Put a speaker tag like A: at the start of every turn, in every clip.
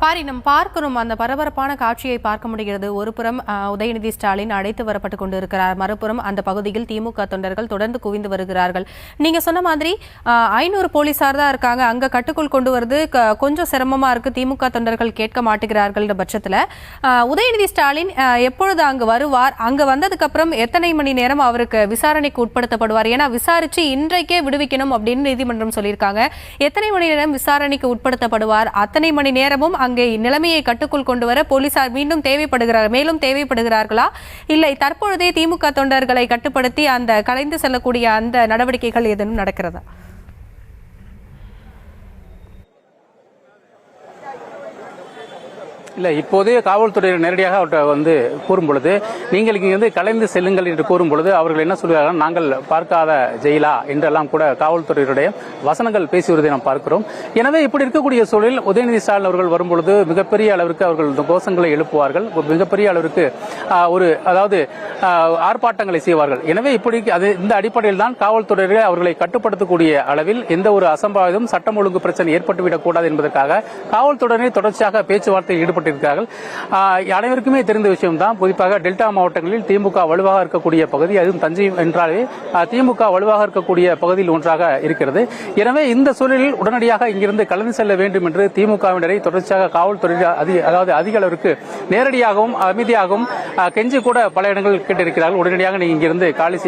A: பாரி நம்ம பார்க்கிறோம், அந்த பரபரப்பான காட்சியை பார்க்க முடிகிறது. ஒருபுறம் உதயநிதி ஸ்டாலின் அழைத்து வரப்பட்டு கொண்டு இருக்கிறார், மறுபுறம் அந்த பகுதியில் திமுக தொண்டர்கள் தொடர்ந்து குவிந்து வருகிறார்கள். நீங்க சொன்ன மாதிரி 500 போலீசார் தான் இருக்காங்க, அங்க கட்டுக்குள் கொண்டு வருது கொஞ்சம் சிரமமா இருக்கு, திமுக தொண்டர்கள் கேட்க மாட்டேங்கிறார்கள் பட்சத்துல உதயநிதி ஸ்டாலின் எப்பொழுது அங்கு வருவார், அங்க வந்ததுக்கு அப்புறம் எத்தனை மணி நேரம் அவருக்கு விசாரணைக்கு உட்படுத்தப்படுவார்? ஏன்னா விசாரிச்சு இன்றைக்கே விடுவிக்கணும் அப்படின்னு நீதிமன்றம் சொல்லியிருக்காங்க. எத்தனை மணி நேரம் விசாரணைக்கு உட்படுத்தப்படுவார்? அத்தனை மணி நேரமும் அங்கே நிலைமையை கட்டுக்குள் கொண்டு வர போலீசார் மேலும் தேவைப்படுகிறார்களா, இல்லை தற்பொழுதே திமுக தொண்டர்களை கட்டுப்படுத்தி அந்த கலைந்து செல்லக்கூடிய அந்த நடவடிக்கைகள் ஏதேனும் நடக்கிறதா?
B: இல்லை, இப்போதே காவல்துறையினர் நேரடியாக அவர்கிட்ட கூறும் பொழுது, நீங்கள் இங்கே கலைந்து செல்லுங்கள் என்று கூறும் பொழுது அவர்கள் என்ன சொல்கிறார்கள், நாங்கள் பார்க்காத ஜெயிலா என்றெல்லாம் கூட காவல்துறையினுடைய வசனங்கள் பேசி வருவதை நாம் பார்க்கிறோம். எனவே இப்படி இருக்கக்கூடிய சூழலில் உதயநிதி ஸ்டாலின் அவர்கள் வரும்பொழுது மிகப்பெரிய அளவிற்கு அவர்கள் கோஷங்களை எழுப்புவார்கள், மிகப்பெரிய அளவிற்கு ஆர்ப்பாட்டங்களை செய்வார்கள். எனவே இப்படி இந்த அடிப்படையில் தான் காவல்துறையினர் அவர்களை கட்டுப்படுத்தக்கூடிய அளவில் எந்த ஒரு அசம்பாவிதம் சட்டம் ஒழுங்கு பிரச்சனை ஏற்பட்டுவிடக் கூடாது என்பதற்காக காவல்துறையினர் தொடர்ச்சியாக பேச்சுவார்த்தையில் ஈடுபட்டு அனைவருக்குமே தெரிந்த விஷயம் தான். குறிப்பாக டெல்டா மாவட்டங்களில் திமுக வலுவாக இருக்கக்கூடிய பகுதி, அதுவும் தஞ்சை என்றாலே திமுக வலுவாக இருக்கக்கூடிய பகுதியில் ஒன்றாக இருக்கிறது. எனவே இந்த சூழலில் உடனடியாக இங்கிருந்து கலந்து செல்ல வேண்டும் என்று திமுகவினரை தொடர்ச்சியாக காவல்துறை அதிக அளவிற்கு நேரடியாகவும் அமைதியாகவும் கெஞ்சி கூட பல இடங்களில் கேட்டிருக்கிறார்கள். உடனடியாக நீங்க இங்கிருந்து காலி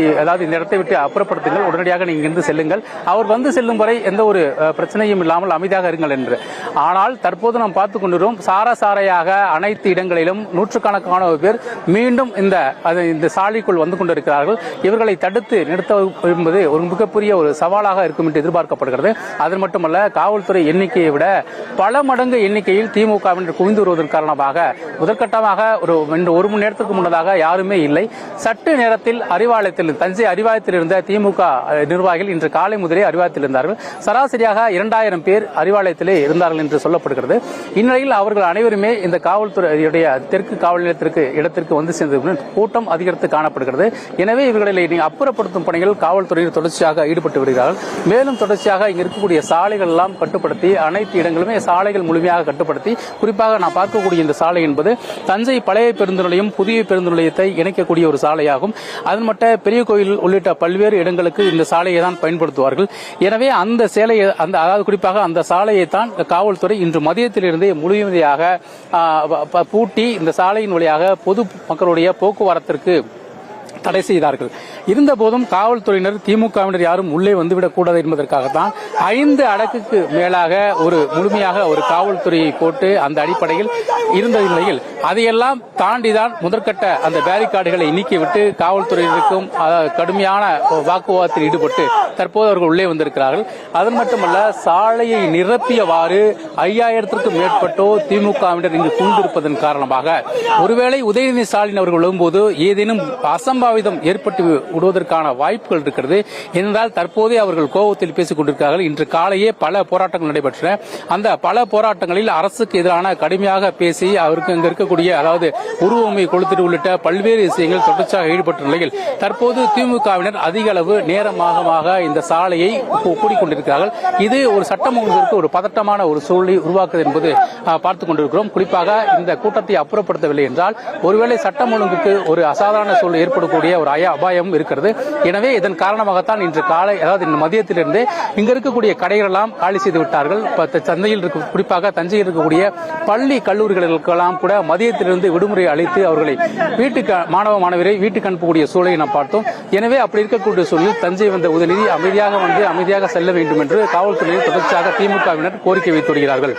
B: இந்த இடத்தை விட்டு அப்புறப்படுத்துங்கள், உடனடியாக நீங்க இங்கிருந்து செல்லுங்கள், அவர் வந்து செல்லும் வரை எந்த ஒரு பிரச்சனையும் இல்லாமல் அமைதியாக இருங்கள் என்று. ஆனால் தற்போது நாம் பார்த்துக் கொண்டிருக்கிறோம், சாரையாக அனைத்து இடங்களிலும் நூற்றுக்கணக்கான பேர் மீண்டும் இந்த சாலைக்குள் வந்து கொண்டிருக்கிறார்கள். இவர்களை தடுத்து நிறுத்த என்பது ஒரு மிகப்பெரிய ஒரு சவாலாக இருக்கும் என்று எதிர்பார்க்கப்படுகிறது. அது மட்டுமல்ல, காவல்துறை எண்ணிக்கையை விட பல மடங்கு எண்ணிக்கையில் திமுகவினர் குவிந்து வருவதன் காரணமாக முதற்கட்டமாக ஒரு மணி நேரத்திற்கு முன்னதாக யாருமே இல்லை. சற்று நேரத்தில் தஞ்சை அறிவாலயத்தில் இருந்த திமுக நிர்வாகிகள் இன்று காலை முதலே அறிவாலயத்தில் இருந்தார்கள். சராசரியாக 2000 பேர் அறிவாலயத்திலே இருந்தார்கள் என்று சொல்லப்படுகிறது. இந்நிலையில் அவர்கள் அனைவருமே இந்த காவல்துறையுடைய தெற்கு காவல் நிலையத்திற்கு இடத்திற்கு வந்து சேர்ந்த கூட்டம் அதிகரித்து காணப்படுகிறது. எனவே இவர்களை அப்புறப்படுத்தும் பணிகள் காவல்துறையில் தொடர்ச்சியாக ஈடுபட்டு வருகிறார்கள். மேலும் தொடர்ச்சியாக இங்க இருக்கக்கூடிய சாலைகள் எல்லாம் கட்டுப்படுத்தி அனைத்து இடங்களுமே சாலைகள் முழுமையாக கட்டுப்படுத்தி, குறிப்பாக நான் பார்க்கக்கூடிய இந்த சாலை என்பது தஞ்சை பழைய பேருந்து நிலையம் புதிய பேருந்து நிலையத்தை இணைக்கக்கூடிய ஒரு சாலையாகும். அதன் மட்டும் பெரிய கோயில் உள்ளிட்ட பல்வேறு இடங்களுக்கு இந்த சாலையை தான் பயன்படுத்துவார்கள். எனவே அந்த சேலையை குறிப்பாக அந்த சாலையை தான் காவல்துறை இன்று மதியத்திலிருந்தே முழுமையாக பூட்டி இந்த சாலையின் வழியாக பொது மக்களுடைய போக்குவரத்திற்கு தடை செய்தார்கள். இருந்த போதும் காவல்துறையினர் திமுகவினர் யாரும் உள்ளே வந்துவிடக் கூடாது என்பதற்காகத்தான் 5 அடுக்குக்கு மேலாக ஒரு முழுமையாக ஒரு காவல்துறையை போட்டு அந்த அடிப்படையில் இருந்த நிலையில் அதையெல்லாம் தாண்டிதான் முதற்கட்ட அந்த பேரிகார்டுகளை நீக்கிவிட்டு காவல்துறையினருக்கும் கடுமையான வாக்குவாதத்தில் ஈடுபட்டு தற்போது அவர்கள் உள்ளே வந்திருக்கிறார்கள். அது மட்டுமல்ல, சாலையை நிரப்பியவாறு 5000த்திற்கும் மேற்பட்டோர் திமுகவினர் இங்கு கூண்டிருப்பதன் காரணமாக ஒருவேளை உதயநிதி ஸ்டாலின் அவர்கள் வரும்போது ஏதேனும் அசம்பாவிதம் ஏற்பட்டு விடுவதற்கான வாய்ப்புகள் இருக்கிறது. என்றால் தற்போதே அவர்கள் கோபத்தில் பேசிக் கொண்டிருக்கிறார்கள். இன்று காலையே பல போராட்டங்கள் நடைபெற்றன. அந்த பல போராட்டங்களில் அரசுக்கு எதிரான கடுமையாக பேசி அவருக்கு இங்க இருக்கக்கூடிய உருவமை கொளுத்திட்டு உள்ளிட்ட பல்வேறு விஷயங்கள் தொடர்ச்சியாக ஈடுபட்ட நிலையில் தற்போது திமுகவினர் அதிக அளவு நேரமாக இந்த சாலையை கூடிக்கொண்டிருக்கிறார்கள். இது ஒரு சட்டம் ஒழுங்கிற்கு ஒரு பதட்டமான ஒரு சூழலை உருவாக்குது என்பது பார்த்துக் கொண்டிருக்கிறோம். குறிப்பாக இந்த கூட்டத்தை அப்புறப்படுத்தவில்லை என்றால் ஒருவேளை சட்டம் ஒழுங்குக்கு ஒரு அசாதாரண சூழல் ஏற்படக்கூடிய ஒரு அபாயம் இருக்கிறது. எனவே இதன் காரணமாகத்தான் இன்று காலை இந்த மதியத்திலிருந்து இங்க இருக்கக்கூடிய கடைகள் எல்லாம் காலி செய்து விட்டார்கள். குறிப்பாக தஞ்சையில் இருக்கக்கூடிய பள்ளி கல்லூரிகளுக்கெல்லாம் கூட மதியத்திலிருந்து விடுமுறை அளித்து அவர்களை மாணவரை வீட்டுக்கு அனுப்பக்கூடிய சூழலை நாம் பார்த்தோம். எனவே அப்படி இருக்கக்கூடிய சூழலில் தஞ்சை வந்த உதயநிதி அமைதியாக செல்ல வேண்டும் என்று காவல்துறையில் தொடர்ச்சியாக திமுகவினர் கோரிக்கை வைத்து வருகிறார்கள்.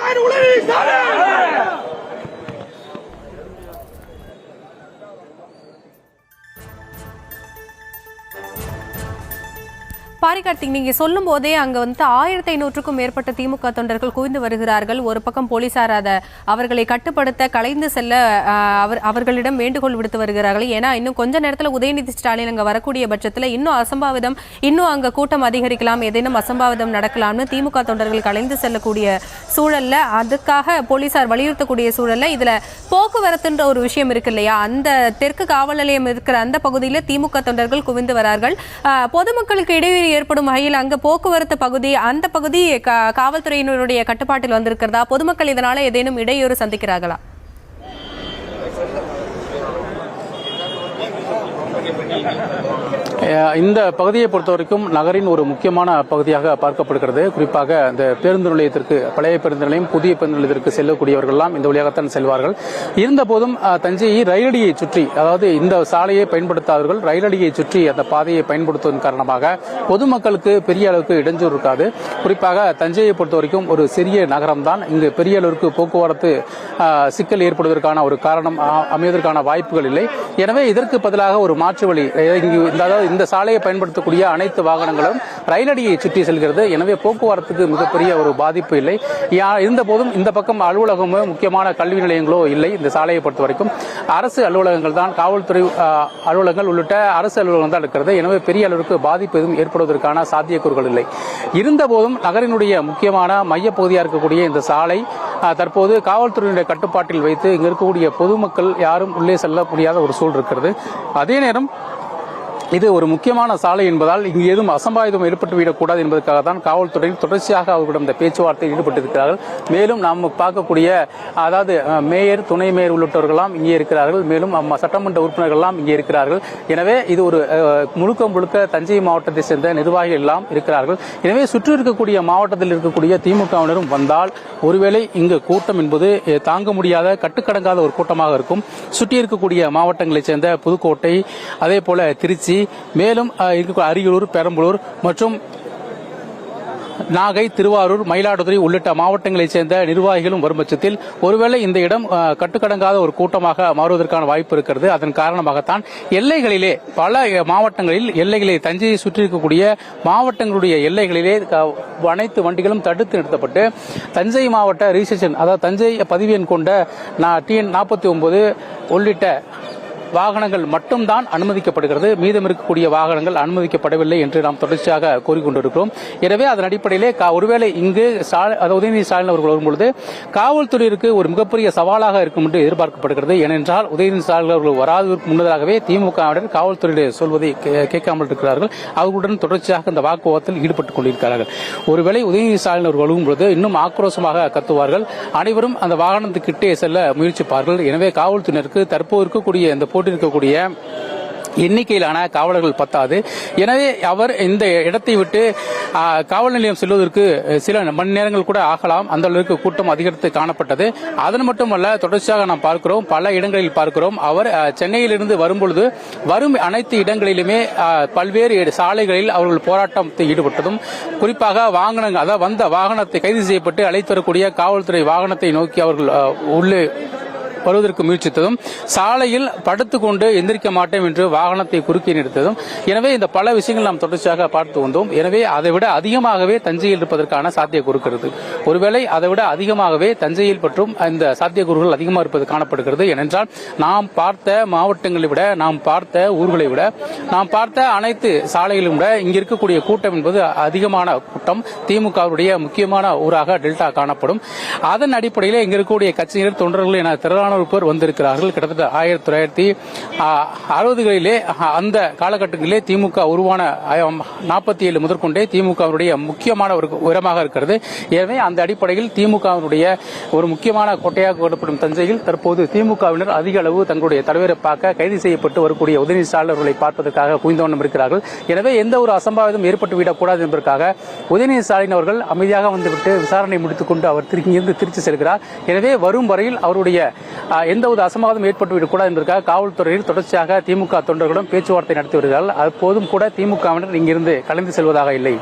A: பாரிகார்த்திக், நீங்க சொல்லும் போதே அங்க 1500க்கும் மேற்பட்ட திமுக தொண்டர்கள் குவிந்து வருகிறார்கள். ஒரு பக்கம் போலீசார் அவர்களை கட்டுப்படுத்த கலைந்து செல்ல அவர்களிடம் வேண்டுகோள் விடுத்து வருகிறார்கள். ஏன்னா இன்னும் கொஞ்ச நேரத்தில் உதயநிதி ஸ்டாலின் அங்க வரக்கூடிய பட்சத்தில் இன்னும் அங்க கூட்டம் அதிகரிக்கலாம், ஏதேனும் அசம்பாவிதம் நடக்கலாம்னு திமுக தொண்டர்கள் கலைந்து செல்லக்கூடிய சூழல்ல அதுக்காக போலீசார் வலியுறுத்தக்கூடிய சூழல்ல இதுல போக்குவரத்துன்ற ஒரு விஷயம் இருக்கு இல்லையா? அந்த தெற்கு காவல் நிலையம் இருக்கிற அந்த பகுதியில் திமுக தொண்டர்கள் குவிந்து வரார்கள். பொதுமக்களுக்கு இடைவெளி ஏற்படும் வகையில் அங்க போக்குவரத்து பகுதி, அந்த பகுதி காவல்துறையினருடைய கட்டுப்பாட்டில் வந்திருக்கிறதா? பொதுமக்கள் இதனால ஏதேனும் இடையூறு சந்திக்கிறார்களா?
B: இந்த பகுதியை பொறுத்தவரைக்கும் நகரின் ஒரு முக்கியமான பகுதியாக பார்க்கப்படுகிறது. குறிப்பாக இந்த பேருந்து நிலையத்திற்கு, பழைய பேருந்து நிலையம், புதிய பேருந்து நிலையத்திற்கு செல்லக்கூடியவர்கள் எல்லாம் இந்த வழியாகத்தான் செல்வார்கள். இருந்த போதும் தஞ்சையை ரயிலடியை சுற்றி, அதாவது இந்த சாலையை பயன்படுத்தாதவர்கள் ரயிலடியை சுற்றி அந்த பாதையை பயன்படுத்துவதன் காரணமாக பொதுமக்களுக்கு பெரிய அளவுக்கு இடைஞ்சல் இருக்காது. குறிப்பாக தஞ்சையை பொறுத்தவரைக்கும் ஒரு சிறிய நகரம்தான். இங்கு பெரிய அளவிற்கு போக்குவரத்து சிக்கல் ஏற்படுவதற்கான ஒரு காரணம் அமைவதற்கான வாய்ப்புகள் இல்லை. எனவே இதற்கு பதிலாக ஒரு மாற்று வழி, இந்த சாலையை பயன்படுத்தக்கூடிய அனைத்து வாகனங்களும் ரயிலடியை சுற்றி செல்கிறது. எனவே போக்குவரத்துக்கு மிகப்பெரிய ஒரு பாதிப்பு இல்லை. இருந்த போதும் இந்த பக்கம் அலுவலகமோ முக்கியமான கல்வி நிலையங்களோ இல்லை. இந்த சாலையை பொறுத்த வரைக்கும் அரசு அலுவலகங்கள் தான், காவல்துறை அலுவலகங்கள் உள்ளிட்ட அரசு அலுவலகம் தான் இருக்கிறது. எனவே பெரிய அளவிற்கு பாதிப்பு எதுவும் ஏற்படுவதற்கான சாத்தியக்கூறுகள் இல்லை. இருந்த போதும் நகரினுடைய முக்கியமான மையப்பகுதியாக இருக்கக்கூடிய இந்த சாலை தற்போது காவல்துறையினுடைய கட்டுப்பாட்டில் வைத்து இங்கு இருக்கக்கூடிய பொதுமக்கள் யாரும் உள்ளே செல்ல முடியாத ஒரு சூழல் இருக்கிறது. அதே நேரம் இது ஒரு முக்கியமான சாலை என்பதால் இங்கு ஏதும் அசம்பாவிதம் ஏற்பட்டுவிடக்கூடாது என்பதற்காக தான் காவல்துறையில் தொடர்ச்சியாக அவர்களிடம் இந்த பேச்சுவார்த்தையில் ஈடுபட்டிருக்கிறார்கள். மேலும் நாம் பார்க்கக்கூடிய, அதாவது மேயர், துணை மேயர் உள்ளிட்டவர்களாம் இங்கே இருக்கிறார்கள். மேலும் சட்டமன்ற உறுப்பினர்கள்லாம் இங்கே இருக்கிறார்கள். எனவே இது ஒரு முழுக்க தஞ்சை மாவட்டத்தை சேர்ந்த நிர்வாகிகள் எல்லாம் இருக்கிறார்கள். எனவே சுற்றி இருக்கக்கூடிய மாவட்டத்தில் இருக்கக்கூடிய திமுகவினரும் வந்தால் ஒருவேளை இங்கு கூட்டம் என்பது தாங்க முடியாத, கட்டுக்கடங்காத ஒரு கூட்டமாக இருக்கும். சுற்றி இருக்கக்கூடிய மாவட்டங்களைச் சேர்ந்த புதுக்கோட்டை, அதே போல திருச்சி, மேலும் அரியலூர், பெரம்பலூர் மற்றும் நாகை, திருவாரூர், மயிலாடுதுறை உள்ளிட்ட மாவட்டங்களைச் சேர்ந்த நிர்வாகிகளும் வரும் பட்சத்தில் ஒருவேளை இந்த இடம் கட்டுக்கடங்காத ஒரு கூட்டமாக மாறுவதற்கான வாய்ப்பு இருக்கிறது. அதன் காரணமாகத்தான் எல்லைகளிலே, பல மாவட்டங்களில் எல்லைகளிலே, தஞ்சையை சுற்றி இருக்கக்கூடிய மாவட்டங்களுடைய எல்லைகளிலே அனைத்து வண்டிகளும் தடுத்து நிறுத்தப்பட்டு தஞ்சை மாவட்ட ரிஜிஸ்ட்ரேஷன், அதாவது தஞ்சை பதிவு எண் கொண்ட TN 49 உள்ளிட்ட வாகனங்கள் மட்டும்தான் அனுமதிக்கப்படுகிறது. மீதம் இருக்கக்கூடிய வாகனங்கள் அனுமதிக்கப்படவில்லை என்று நாம் தொடர்ச்சியாக கூறிக்கொண்டிருக்கிறோம். எனவே அதன் அடிப்படையிலே ஒருவேளை இங்கு உதயநிதி ஸ்டாலின் அவர்கள் வரும்பொழுது காவல்துறையிற்கு ஒரு மிகப்பெரிய சவாலாக இருக்கும் என்று எதிர்பார்க்கப்படுகிறது. ஏனென்றால் உதயநிதி ஸ்டாலின் அவர்கள் வராததற்கு முன்னதாகவே திமுகவினர் காவல்துறையிலே சொல்வதை கேட்காமல் இருக்கிறார்கள். அவர்களுடன் தொடர்ச்சியாக இந்த வாக்குவாதத்தில் ஈடுபட்டுக் கொண்டிருக்கிறார்கள். ஒருவேளை உதயநிதி ஸ்டாலின் அவர்கள் வரும்பொழுது இன்னும் ஆக்ரோஷமாக கத்துவார்கள். அனைவரும் அந்த வாகனத்துக்கிட்டே செல்ல முயற்சிப்பார்கள். எனவே காவல்துறையினருக்கு தற்போது இருக்கக்கூடிய இந்த போட்டிருக்கக்கூடிய எண்ணிக்கையிலான காவலர்கள் பத்தாது. எனவே அவர் இந்த இடத்தை விட்டு காவல் நிலையம் செல்வதற்கு சில மணி நேரங்கள் கூட ஆகலாம். அந்த அளவுக்கு கூட்டம் அதிகரித்து காணப்பட்டது. அதன் மட்டுமல்ல, தொடர்ச்சியாக நாம் பார்க்கிறோம், பல இடங்களில் பார்க்கிறோம், அவர் சென்னையிலிருந்து வரும்பொழுது வரும் அனைத்து இடங்களிலுமே பல்வேறு சாலைகளில் அவர்கள் போராட்டத்தில் ஈடுபட்டதும், குறிப்பாக வாகனங்கள், அதாவது வந்த வாகனத்தை கைது செய்யப்பட்டு அழைத்து வரக்கூடிய காவல்துறை வாகனத்தை நோக்கி அவர்கள் உள்ளே வருவதற்கு முயற்சித்ததும், சாலையில் படுத்துக்கொண்டு எந்திரிக்க மாட்டோம் என்று வாகனத்தை குறுக்கி நிறுத்ததும், எனவே இந்த பல விஷயங்கள் நாம் தொடர்ச்சியாக பார்த்து வந்தோம். எனவே அதை விட அதிகமாகவே தஞ்சையில் இருப்பதற்கான சாத்தியக்கூறு இருக்கிறது. ஒருவேளை அதை விட அதிகமாகவே தஞ்சையில் பற்றும் இந்த சாத்தியக்கூறுகள் அதிகமாக இருப்பது காணப்படுகிறது. ஏனென்றால் நாம் பார்த்த மாவட்டங்களை விட, நாம் பார்த்த ஊர்களை விட, நாம் பார்த்த அனைத்து சாலைகளும் விட இங்கு இருக்கக்கூடிய கூட்டம் என்பது அதிகமான கூட்டம். திமுகவுடைய முக்கியமான ஊராக டெல்டா காணப்படும். அதன் அடிப்படையில் இங்கு இருக்கக்கூடிய கட்சியினர், தொண்டர்கள் என திரளான பேர் வந்திருக்கிறார்கள். கிட்டத்தட்ட 1960களிலே அந்த காலகட்டங்களிலே திமுக உருவான 47 முதற்கொண்டே திமுகவுடைய முக்கியமான ஒரு உரமாக இருக்கிறது. எனவே அந்த அடிப்படையில் திமுகவினுடைய ஒரு முக்கியமான கோட்டையாக கருதப்படும் தஞ்சையில் தற்போது திமுகவினர் அதிக அளவு தங்களுடைய தலைவரை பார்க்க கைது செய்யப்பட்டு வரக்கூடிய உதயநிதி ஸ்டாலின் அவர்களை பார்ப்பதற்காக குவிந்தவண்ணம் இருக்கிறார்கள். எனவே எந்த ஒரு அசம்பாவிதம் ஏற்பட்டுவிடக்கூடாது என்பதற்காக உதயநிதி ஸ்டாலின் அவர்கள் அமைதியாக வந்துவிட்டு விசாரணை முடித்துக் கொண்டு அவர் இங்கிருந்து திருச்சி செல்கிறார். எனவே வரும் வரையில் அவருடைய எந்த ஒரு அசம்பாவிதம் ஏற்பட்டுவிடக்கூடாது என்பதற்காக காவல்துறையில் தொடர்ச்சியாக திமுக தொண்டர்களுடன் பேச்சுவார்த்தை நடத்தி வருகிறார்கள். அப்போதும் கூட திமுகவினர் இங்கிருந்து கலந்து செல்வதாக இல்லை.